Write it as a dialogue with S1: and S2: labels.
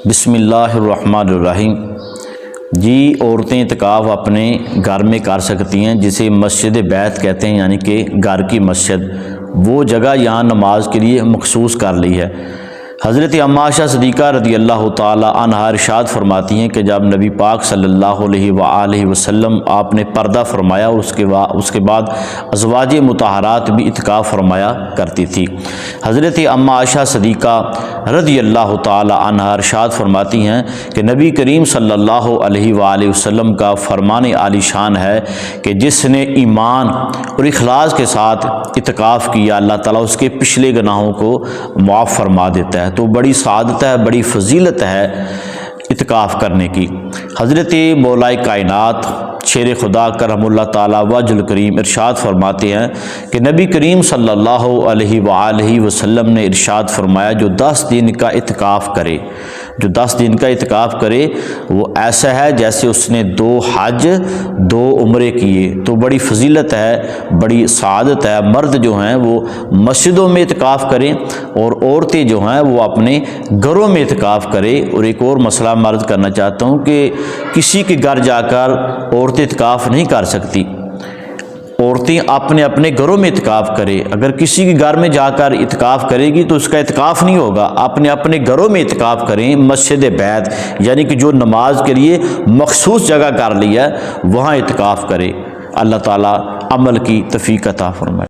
S1: بسم اللہ الرحمن الرحیم۔ جی عورتیں اعتکاف اپنے گھر میں کر سکتی ہیں، جسے مسجد بیت کہتے ہیں، یعنی کہ گھر کی مسجد، وہ جگہ یہاں نماز کے لیے مخصوص کر لی ہے۔ حضرت ام عائشہ صدیقہ رضی اللہ تعالی عنہا ارشاد فرماتی ہیں کہ جب نبی پاک صلی اللہ علیہ وآلہ وسلم آپ نے پردہ فرمایا اور اس کے بعد ازواج مطہرات بھی اعتکاف فرمایا کرتی تھی۔ حضرت ام عائشہ صدیقہ رضی اللہ تعالی عنہا ارشاد فرماتی ہیں کہ نبی کریم صلی اللہ علیہ وآلہ وسلم کا فرمان عالی شان ہے کہ جس نے ایمان اور اخلاص کے ساتھ اعتکاف کیا، اللہ تعالیٰ اس کے پچھلے گناہوں کو معاف فرما دیتا ہے۔ تو بڑی سعادت ہے، بڑی فضیلت ہے اعتکاف کرنے کی۔ حضرت مولا کائنات شیر خدا کرم اللہ تعالیٰ وجہ الکریم ارشاد فرماتے ہیں کہ نبی کریم صلی اللہ علیہ وآلہ وسلم نے ارشاد فرمایا، جو 10 دن کا اعتکاف کرے، جو 10 دن کا اعتکاف کرے وہ ایسا ہے جیسے اس نے 2 حج 2 عمرے کیے۔ تو بڑی فضیلت ہے، بڑی سعادت ہے۔ مرد جو ہیں وہ مسجدوں میں اعتکاف کریں اور عورتیں جو ہیں وہ اپنے گھروں میں اعتکاف کریں۔ اور ایک اور مسئلہ میں عرض کرنا چاہتا ہوں کہ کسی کے گھر جا کر عورتیں اعتکاف نہیں کر سکتی، عورتیں اپنے اپنے گھروں میں اعتکاف کرے۔ اگر کسی کے گھر میں جا کر اعتکاف کرے گی تو اس کا اعتکاف نہیں ہوگا، اپنے اپنے گھروں میں اعتکاف کریں۔ مسجد بیت یعنی کہ جو نماز کے لیے مخصوص جگہ کر لی ہے وہاں اعتکاف کرے۔ اللہ تعالیٰ عمل کی توفیق عطا فرمائے۔